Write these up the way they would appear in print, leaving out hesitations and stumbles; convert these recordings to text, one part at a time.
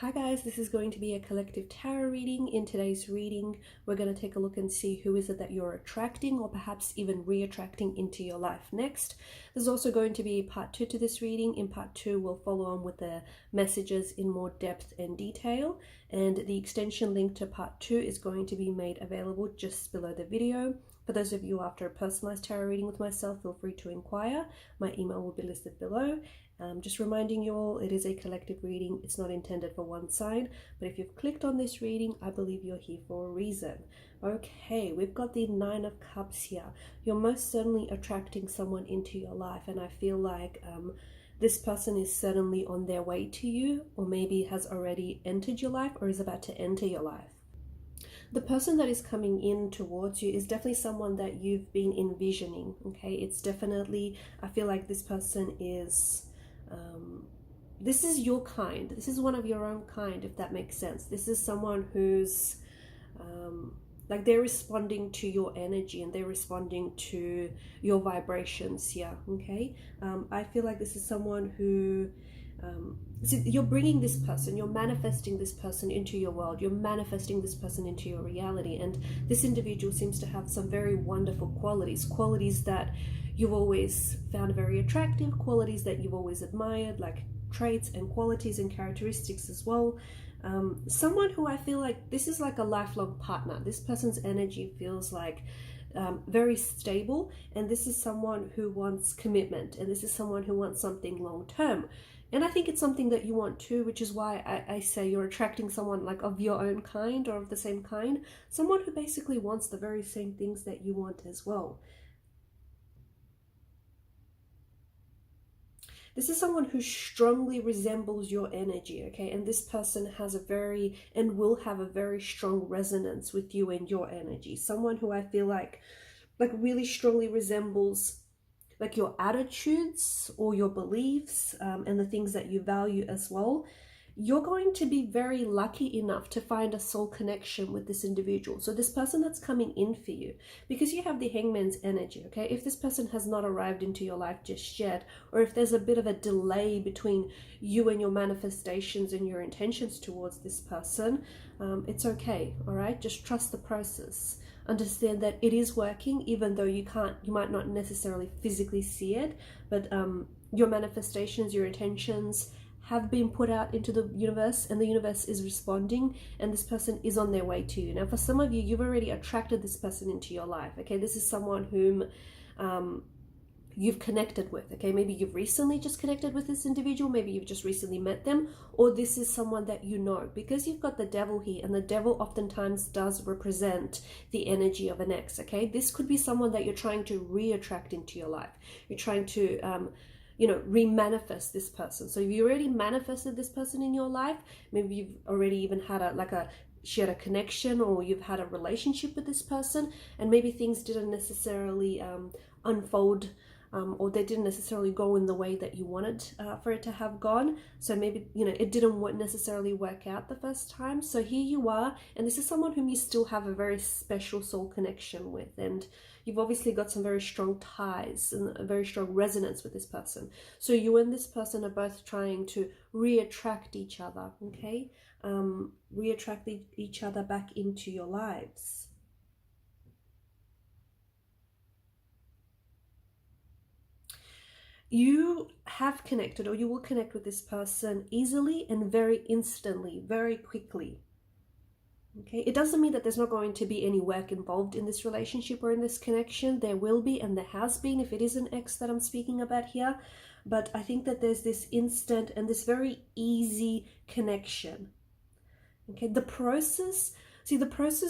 Hi guys, this is going to be a collective tarot reading. In today's reading, we're going to take a look and see who is it that you're attracting or perhaps even re-attracting into your life next. There's also going to be part 2 to this reading. In part 2, we'll follow on with the messages in more depth and detail. And the extension link to part 2 is going to be made available just below the video. For those of you after a personalized tarot reading with myself, feel free to inquire. My email will be listed below. Just reminding you all, it is a collective reading. It's not intended for one side, but if you've clicked on this reading, I believe you're here for a reason. Okay, we've got the 9 of Cups here. You're most certainly attracting someone into your life, and I feel like this person is certainly on their way to you, or maybe has already entered your life or is about to enter your life. The person that is coming in towards you is definitely someone that you've been envisioning, okay? It's definitely, I feel like this person is... this is your kind. This is one of your own kind, if that makes sense. This is someone who's like they're responding to your energy and they're responding to your vibrations here, okay? I feel like this is someone who so you're bringing this person, you're manifesting this person into your world, you're manifesting this person into your reality, and this individual seems to have some very wonderful qualities that you've always found very attractive, qualities that you've always admired, like traits and qualities and characteristics as well. Someone who I feel like this is like a lifelong partner. This person's energy feels like very stable, and this is someone who wants commitment, and this is someone who wants something long term. And I think it's something that you want too, which is why I say you're attracting someone like of your own kind or of the same kind, someone who basically wants the very same things that you want as well. This is someone who strongly resembles your energy, okay? And this person has a very, and will have a very strong resonance with you and your energy. Someone who I feel like really strongly resembles like your attitudes or your beliefs and the things that you value as well. You're going to be very lucky enough to find a soul connection with this individual. So this person that's coming in for you, because you have the Hangman's energy, okay? If this person has not arrived into your life just yet, or if there's a bit of a delay between you and your manifestations and your intentions towards this person, it's okay, all right? Just trust the process. Understand that it is working, even though you might not necessarily physically see it, but your manifestations, your intentions have been put out into the universe, and the universe is responding, and this person is on their way to you. Now, for some of you, you've already attracted this person into your life, okay? This is someone whom you've connected with, okay? Maybe you've recently just connected with this individual, maybe you've just recently met them, or this is someone that you know, because you've got the devil here, and the devil oftentimes does represent the energy of an ex, okay? This could be someone that you're trying to re-attract into your life. You're trying to re-manifest this person. So if you already manifested this person in your life, maybe you've already even had shared a connection, or you've had a relationship with this person, and maybe things didn't necessarily unfold, or they didn't necessarily go in the way that you wanted for it to have gone. So maybe, it didn't necessarily work out the first time. So here you are, and this is someone whom you still have a very special soul connection with, and you've obviously got some very strong ties and a very strong resonance with this person. So you and this person are both trying to re-attract each other, okay? Re-attract each other back into your lives. You have connected, or you will connect with this person easily and very instantly, very quickly. Okay, it doesn't mean that there's not going to be any work involved in this relationship or in this connection. There will be, and there has been, if it is an ex that I'm speaking about here. But I think that there's this instant and this very easy connection. Okay, the process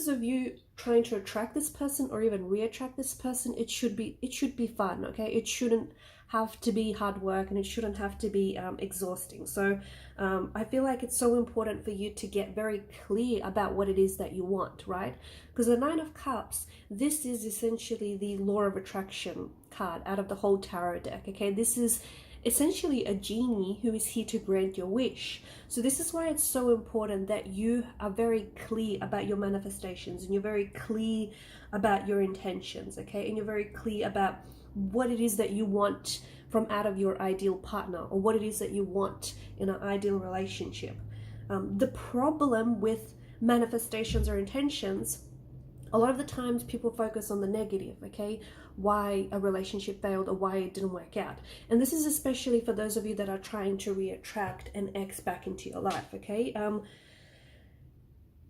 of you trying to attract this person or even re-attract this person, it should be fun, okay? It shouldn't have to be hard work, and it shouldn't have to be exhausting. So I feel like it's so important for you to get very clear about what it is that you want, right? Because the 9 of Cups, this is essentially the law of attraction card out of the whole tarot deck, okay? This is essentially a genie who is here to grant your wish. So this is why it's so important that you are very clear about your manifestations, and you're very clear about your intentions, okay? And you're very clear about what it is that you want from out of your ideal partner, or what it is that you want in an ideal relationship. The problem with manifestations or intentions, a lot of the times people focus on the negative, okay? Why a relationship failed or why it didn't work out. And this is especially for those of you that are trying to re-attract an ex back into your life, okay?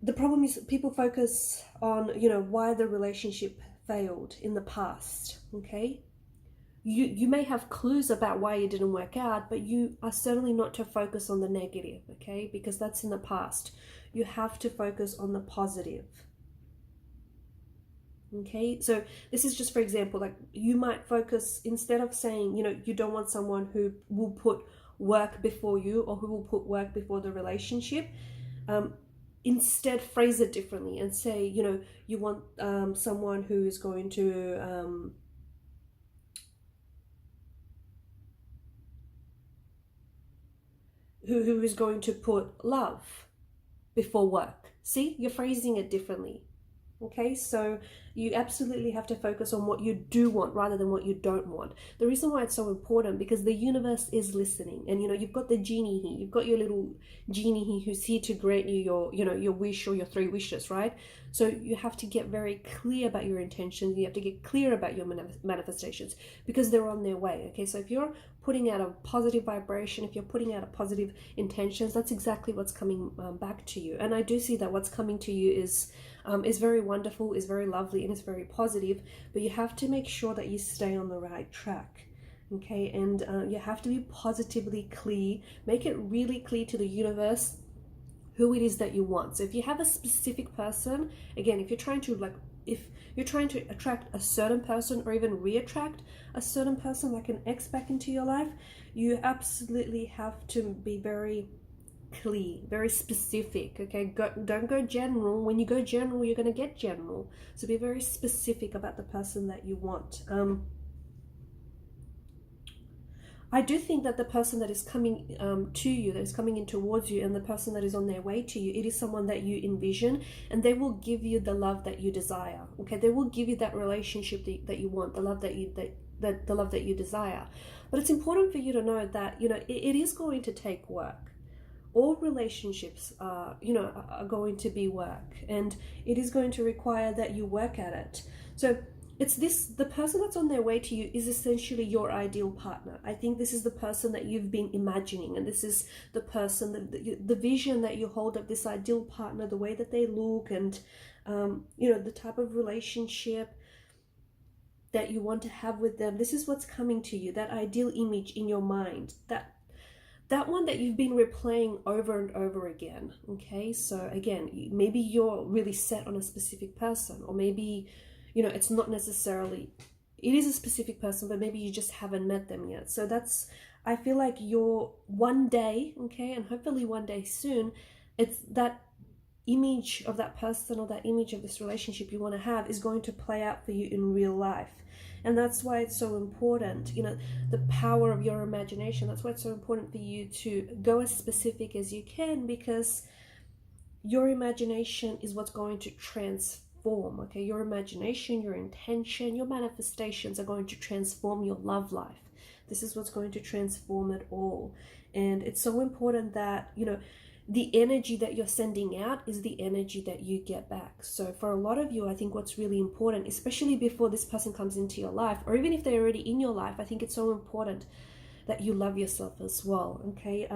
The problem is people focus on, you know, why the relationship failed in the past, okay? You may have clues about why it didn't work out, but you are certainly not to focus on the negative, okay? Because that's in the past. You have to focus on the positive. Okay, so this is just for example, like you might focus, instead of saying, you know, you don't want someone who will put work before you or who will put work before the relationship, instead phrase it differently and say, you know, you want someone who is going to who is going to put love before work. See, you're phrasing it differently. Okay, so you absolutely have to focus on what you do want rather than what you don't want. The reason why it's so important, because the universe is listening, and you know, you've got the genie here, you've got your little genie here who's here to grant you your, you know, your wish or your 3 wishes, right? So you have to get very clear about your intentions. You have to get clear about your manifestations, because they're on their way. Okay, so if you're putting out a positive vibration, if you're putting out a positive intentions, that's exactly what's coming back to you. And I do see that what's coming to you is very wonderful, is very lovely, and is very positive, but you have to make sure that you stay on the right track. Okay, and you have to be positively clear, make it really clear to the universe who it is that you want. So if you have a specific person, again, if you're trying to attract a certain person or even re-attract a certain person, like an ex back into your life, you absolutely have to be very clear, very specific. Okay, don't go general. When you go general, you're going to get general. So be very specific about the person that you want. I do think that the person that is coming to you, that is coming in towards you, and the person that is on their way to you, it is someone that you envision, and they will give you the love that you desire. Okay, they will give you that relationship that you want, the love that you desire. But it's important for you to know that, you know, it is going to take work. All relationships are going to be work, and it is going to require that you work at it. So the person that's on their way to you is essentially your ideal partner. I think this is the person that you've been imagining, and this is the person, the vision that you hold of this ideal partner, the way that they look, and the type of relationship that you want to have with them. This is what's coming to you, that ideal image in your mind, that one that you've been replaying over and over again. Okay, so again, maybe you're really set on a specific person, or maybe, you know, it's not necessarily, it is a specific person, but maybe you just haven't met them yet. So I feel like you're one day, okay, and hopefully one day soon, it's that image of that person or that image of this relationship you want to have is going to play out for you in real life. And that's why it's so important, you know, the power of your imagination. That's why it's so important for you to go as specific as you can, because your imagination is what's going to transform, okay? Your imagination, your intention, your manifestations are going to transform your love life. This is what's going to transform it all. And it's so important that, you know, the energy that you're sending out is the energy that you get back. So for a lot of you, I think what's really important, especially before this person comes into your life, or even if they're already in your life, I think it's so important that you love yourself as well, okay?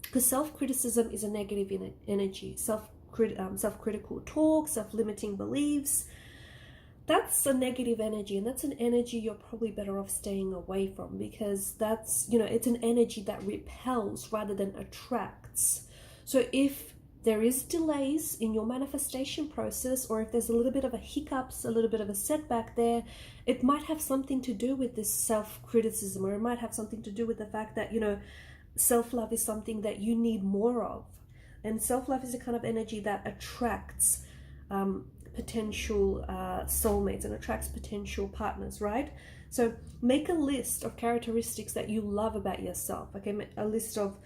Because self-criticism is a negative energy. Self-critical talk, self-limiting beliefs, that's a negative energy, and that's an energy you're probably better off staying away from, because that's, you know, it's an energy that repels rather than attracts. So if there is delays in your manifestation process, or if there's a little bit of a hiccups, a little bit of a setback there, it might have something to do with this self-criticism, or it might have something to do with the fact that, you know, self-love is something that you need more of. And self-love is a kind of energy that attracts potential soulmates and attracts potential partners, right? So make a list of characteristics that you love about yourself, okay? A list of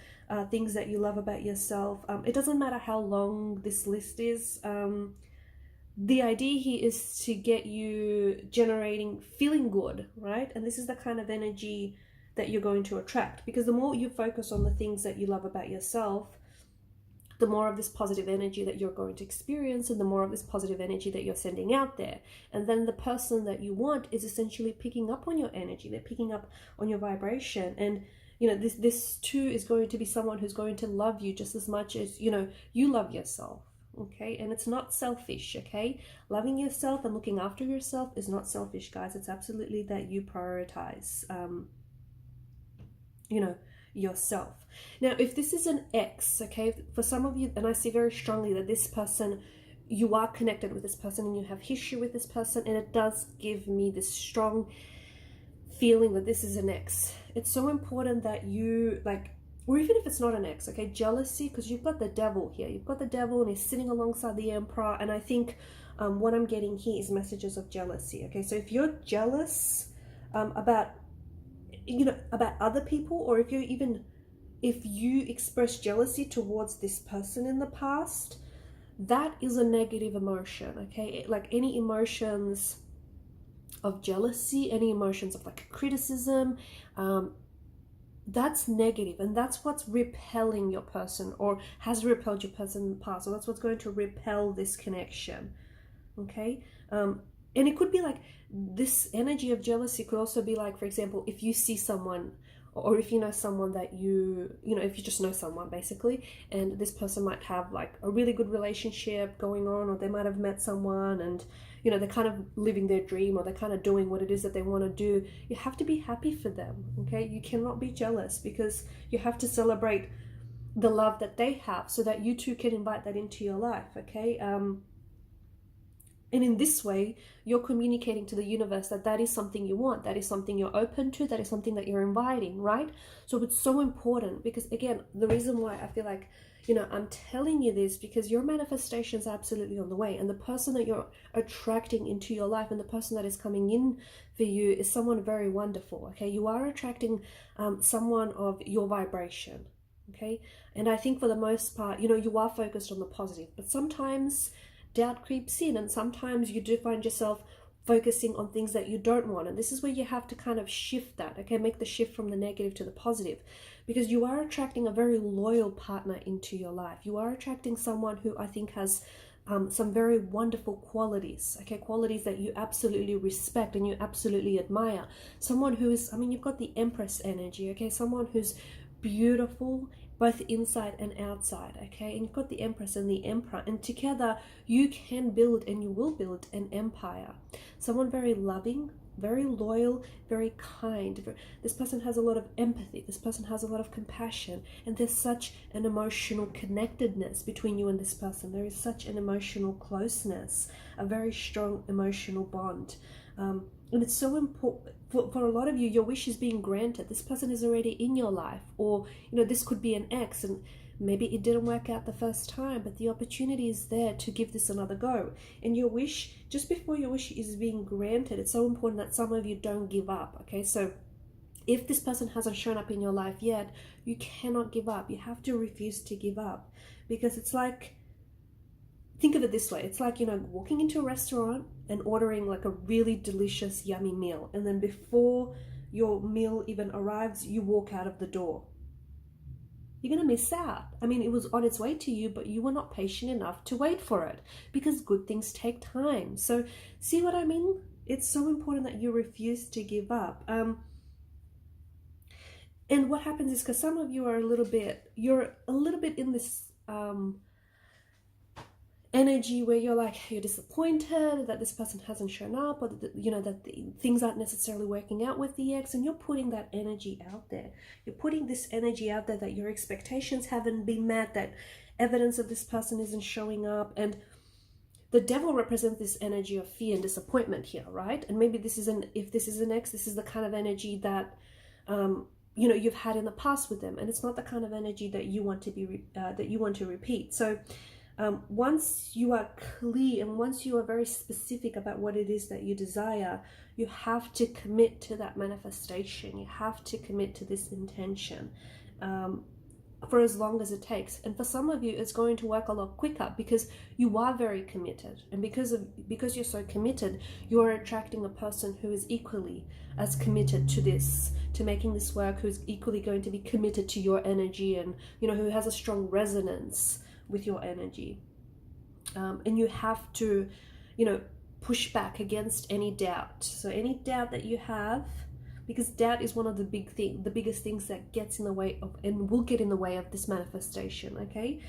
things that you love about yourself. It doesn't matter how long this list is. The idea here is to get you feeling good, right? And this is the kind of energy that you're going to attract, because the more you focus on the things that you love about yourself, the more of this positive energy that you're going to experience, and the more of this positive energy that you're sending out there. And then the person that you want is essentially picking up on your energy. They're picking up on your vibration. And you know, this too is going to be someone who's going to love you just as much as, you know, you love yourself. Okay, and it's not selfish. Okay, loving yourself and looking after yourself is not selfish, guys. It's absolutely that you prioritize you know, yourself. Now, if this is an ex, okay, for some of you, and I see very strongly that this person, you are connected with this person and you have history with this person, and it does give me this strong feeling that this is an ex. It's so important that you, like, or even if it's not an ex, okay, jealousy, because you've got the devil here. You've got the devil and he's sitting alongside the emperor, and I think what I'm getting here is messages of jealousy. Okay, so if you're jealous about, you know, about other people, or if you express jealousy towards this person in the past, that is a negative emotion. Okay, like any emotions of jealousy, any emotions of like criticism, that's negative, and that's what's repelling your person, or has repelled your person in the past, or that's what's going to repel this connection. Okay, and it could be like, this energy of jealousy could also be like, for example, if you see someone, or if you know someone that you know, if you just know someone basically, and this person might have like a really good relationship going on, or they might have met someone and, you know, they're kind of living their dream, or they're kind of doing what it is that they want to do. You have to be happy for them. Okay, you cannot be jealous, because you have to celebrate the love that they have, so that you too can invite that into your life. Okay, and in this way, you're communicating to the universe that that is something you want, that is something you're open to, that is something that you're inviting, right? So it's so important, because again, the reason why I feel like, you know, I'm telling you this, because your manifestation is absolutely on the way, and the person that you're attracting into your life, and the person that is coming in for you, is someone very wonderful. Okay, you are attracting someone of your vibration. Okay, and I think for the most part, you know, you are focused on the positive, but sometimes doubt creeps in, and sometimes you do find yourself focusing on things that you don't want, and this is where you have to kind of shift that. Okay, make the shift from the negative to the positive, because you are attracting a very loyal partner into your life. You are attracting someone who I think has some very wonderful qualities. Okay, qualities that you absolutely respect and you absolutely admire. Someone who is, I mean, you've got the Empress energy. Okay, someone who's beautiful both inside and outside. Okay, and you've got the Empress and the Emperor, and together you can build, and you will build, an empire. Someone very loving, very loyal, very kind. This person has a lot of empathy. This person has a lot of compassion, and there's such an emotional connectedness between you and this person. There is such an emotional closeness, a very strong emotional bond. And it's so important for a lot of you. Your wish is being granted. This person is already in your life, or, you know, this could be an ex, and maybe it didn't work out the first time, but the opportunity is there to give this another go. And your wish, just before your wish is being granted, it's so important that some of you don't give up. Okay, so if this person hasn't shown up in your life yet, you cannot give up. You have to refuse to give up, because it's like, think of it this way. It's like, you know, walking into a restaurant and ordering like a really delicious, yummy meal, and then before your meal even arrives, you walk out of the door. You're going to miss out. I mean, it was on its way to you, but you were not patient enough to wait for it, because good things take time. So see what I mean? It's so important that you refuse to give up. And what happens is, because some of you are you're a little bit in this energy where you're like, you're disappointed that this person hasn't shown up, or that, you know, that things aren't necessarily working out with the ex, and you're putting that energy out there. You're putting this energy out there that your expectations haven't been met, that evidence of this person isn't showing up, and the devil represents this energy of fear and disappointment here, right? And maybe if this is an ex, this is the kind of energy that you know, you've had in the past with them, and it's not the kind of energy that you want to repeat. So once you are clear, and once you are very specific about what it is that you desire, you have to commit to that manifestation. You have to commit to this intention for as long as it takes. And for some of you, it's going to work a lot quicker, because you are very committed, and because you're so committed, you are attracting a person who is equally as committed to this, to making this work, who's equally going to be committed to your energy, and, you know, who has a strong resonance with your energy. And you have to, you know, push back against any doubt. So any doubt that you have, because doubt is one of the biggest things that gets in the way of, and will get in the way of this manifestation, okay?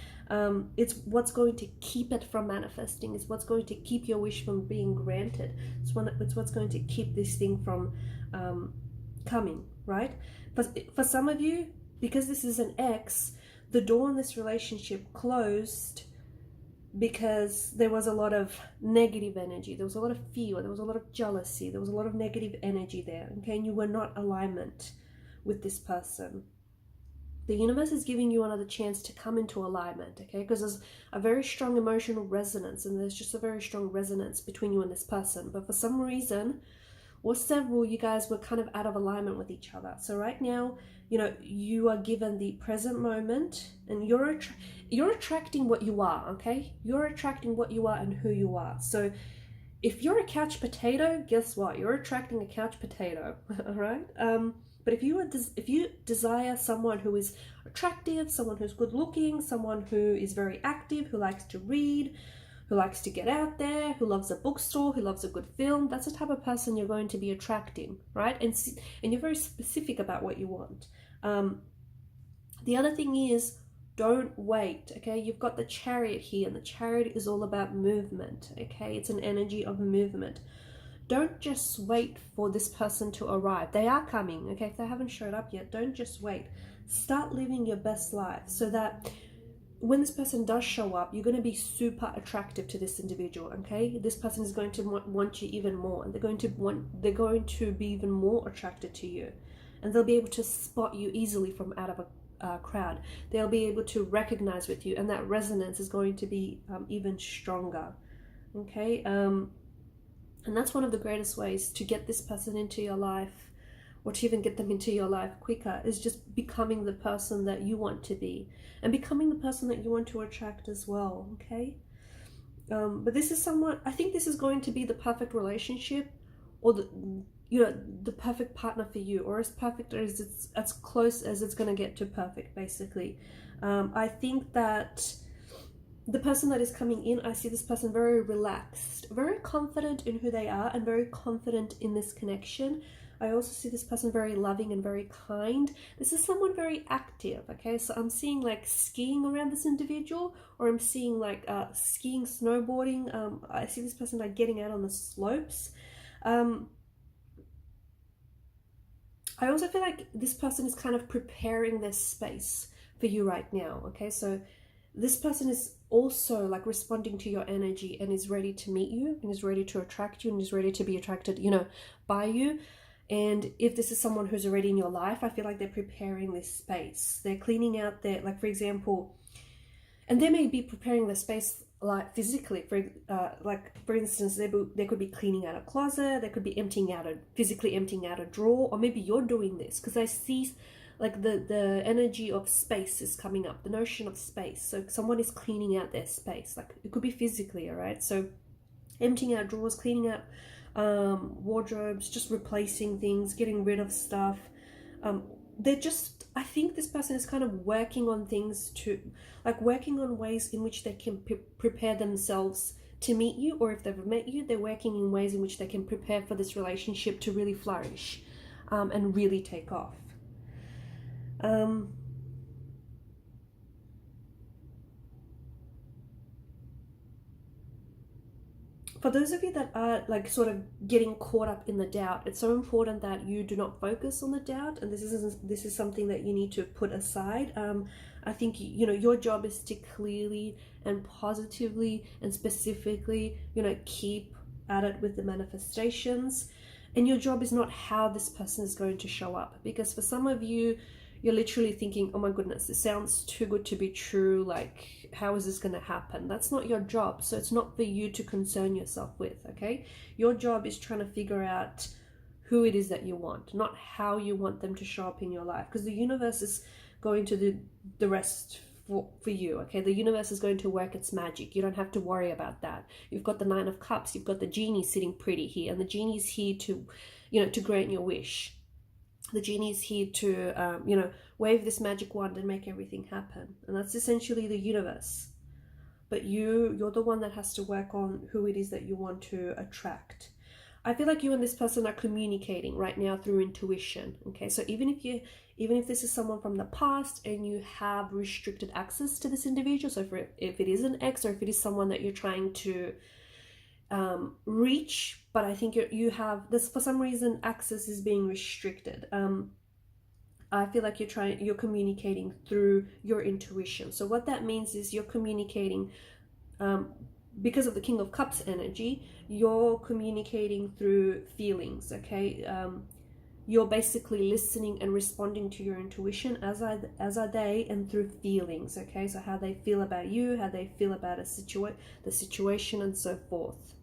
It's what's going to keep it from manifesting. It's what's going to keep your wish from being granted. It's what's going to keep this thing from coming, right? But for some of you, because this is an ex, the door in this relationship closed because there was a lot of negative energy, there was a lot of fear, there was a lot of jealousy, there was a lot of negative energy there, okay? And you were not alignment with this person. The universe is giving you another chance to come into alignment, okay? Because there's a very strong emotional resonance, and there's just a very strong resonance between you and this person. But for some reason, or several, you guys were kind of out of alignment with each other. So right now, you know, you are given the present moment, and you're attracting what you are, okay? You're attracting what you are and who you are. So if you're a couch potato, guess what? You're attracting a couch potato, all right? But if you desire someone who is attractive, someone who's good looking, someone who is very active, who likes to read, who likes to get out there, who loves a bookstore, who loves a good film, that's the type of person you're going to be attracting, right? And you're very specific about what you want. The other thing is, don't wait, okay? You've got the Chariot here, and the Chariot is all about movement, okay? It's an energy of movement. Don't just wait for this person to arrive. They are coming, okay? If they haven't showed up yet, don't just wait. Start living your best life so that when this person does show up, you're going to be super attractive to this individual, okay? This person is going to want you even more, and they're going to be even more attracted to you, and they'll be able to spot you easily from out of a crowd. They'll be able to recognize with you, and that resonance is going to be even stronger, okay? And that's one of the greatest ways to get this person into your life, or to even get them into your life quicker, is just becoming the person that you want to be, and becoming the person that you want to attract as well, okay? But this is someone, I think this is going to be the perfect relationship, or the perfect partner for you, or as perfect as it's as close as it's going to get to perfect, basically. I think that the person that is coming in, I see this person very relaxed, very confident in who they are, and very confident in this connection. I also see this person very loving and very kind. This is someone very active, okay? So I'm seeing like skiing around this individual, or I'm seeing like skiing, snowboarding. I see this person like getting out on the slopes. I also feel like this person is kind of preparing this space for you right now, okay? So this person is also like responding to your energy, and is ready to meet you, and is ready to attract you, and is ready to be attracted, you know, by you. And if this is someone who's already in your life, I feel like they're preparing this space. They're cleaning out their, like, for example, and they may be preparing the space like physically, for instance, they could be cleaning out a closet, they could be physically emptying out a drawer, or maybe you're doing this, because I see like the energy of space is coming up, the notion of space. So someone is cleaning out their space, like it could be physically, all right? So emptying out drawers, cleaning out wardrobes, just replacing things, getting rid of stuff. I think this person is kind of working on things working on ways in which they can prepare themselves to meet you, or if they've met you, they're working in ways in which they can prepare for this relationship to really flourish and really take off. For those of you that are like sort of getting caught up in the doubt, it's so important that you do not focus on the doubt, and this is something that you need to put aside. I think, you know, your job is to clearly and positively and specifically, you know, keep at it with the manifestations. And your job is not how this person is going to show up, because for some of you, you're literally thinking, oh my goodness, this sounds too good to be true. Like, how is this going to happen? That's not your job. So it's not for you to concern yourself with, okay? Your job is trying to figure out who it is that you want, not how you want them to show up in your life, because the universe is going to do the rest for you, okay? The universe is going to work its magic. You don't have to worry about that. You've got the Nine of Cups. You've got the genie sitting pretty here, and the genie is here to, you know, to grant your wish. The genie is here to, you know, wave this magic wand and make everything happen. And that's essentially the universe. but you're the one that has to work on who it is that you want to attract. I feel like you and this person are communicating right now through intuition. Okay, so even if this is someone from the past and you have restricted access to this individual, so if it is an ex, or if it is someone that you're trying to reach, but I think you have this, for some reason access is being restricted. I feel like you're communicating through your intuition. So what that means is you're communicating because of the King of Cups energy, you're communicating through feelings, okay? You're basically listening and responding to your intuition, as are they, and through feelings, okay? So how they feel about you, how they feel about the situation, and so forth.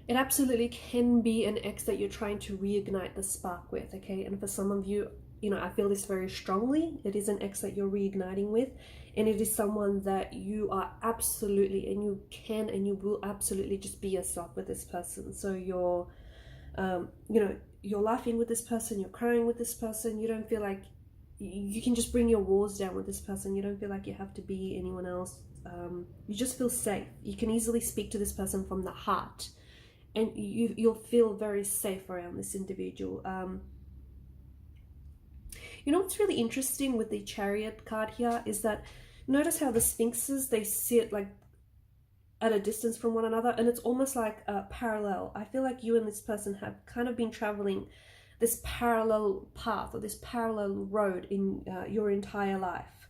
It absolutely can be an ex that you're trying to reignite the spark with, okay? And for some of you, you know, I feel this very strongly. It is an ex that you're reigniting with, and it is someone that you are absolutely, and you can and you will absolutely just be yourself with this person. So you're, you know, you're laughing with this person, you're crying with this person. You don't feel like you can just bring your walls down with this person. You don't feel like you have to be anyone else. You just feel safe. You can easily speak to this person from the heart, and you'll feel very safe around this individual. You know what's really interesting with the Chariot card here is that notice how the Sphinxes, they sit like at a distance from one another, and it's almost like a parallel. I feel like you and this person have kind of been traveling this parallel path, or this parallel road in your entire life.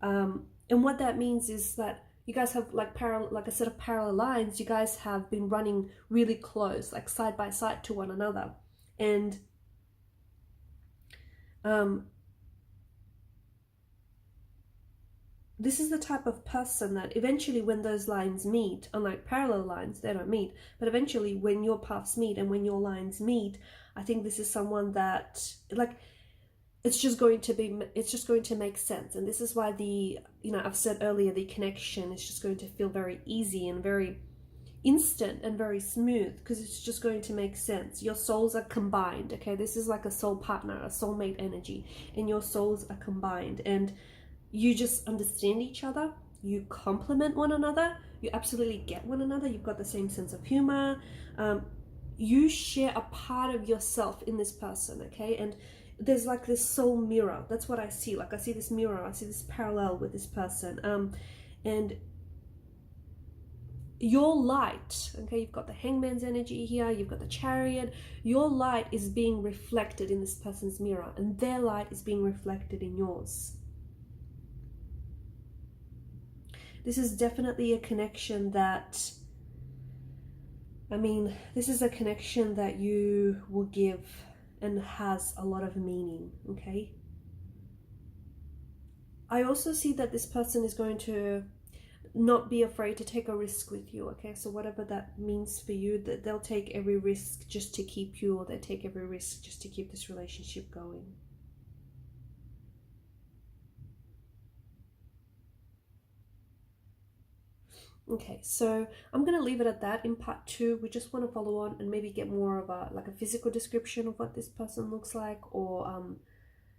And what that means is that you guys have like a set of parallel lines. You guys have been running really close, like side by side to one another. And this is the type of person that eventually, when those lines meet, unlike parallel lines, they don't meet, but eventually when your paths meet and when your lines meet, I think this is someone that, like, it's just going to make sense. And this is why I've said earlier, the connection is just going to feel very easy and very instant and very smooth, because it's just going to make sense. Your souls are combined, okay? This is like a soul partner, a soulmate energy, and your souls are combined, and you just understand each other, you complement one another, you absolutely get one another, you've got the same sense of humor, you share a part of yourself in this person, okay? And there's like this soul mirror. That's what I see. Like, I see this mirror, I see this parallel with this person, and your light, okay, you've got the Hangman's energy here, you've got the Chariot. Your light is being reflected in this person's mirror, and their light is being reflected in yours. This is definitely a connection that, this is a connection that you will give and has a lot of meaning, okay? I also see that this person is going to not be afraid to take a risk with you, okay? So whatever that means for you, that they'll take every risk just to keep you, or they take every risk just to keep this relationship going. Okay, so I'm going to leave it at that. In part 2, we just want to follow on and maybe get more of a physical description of what this person looks like, or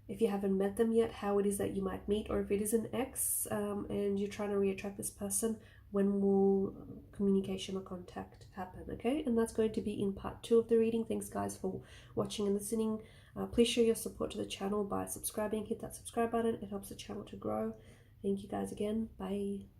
if you haven't met them yet, how it is that you might meet, or if it is an ex and you're trying to reattract this person, when will communication or contact happen, okay? And that's going to be in part 2 of the reading. Thanks guys for watching and listening. Please show your support to the channel by subscribing. Hit that subscribe button. It helps the channel to grow. Thank you guys again. Bye.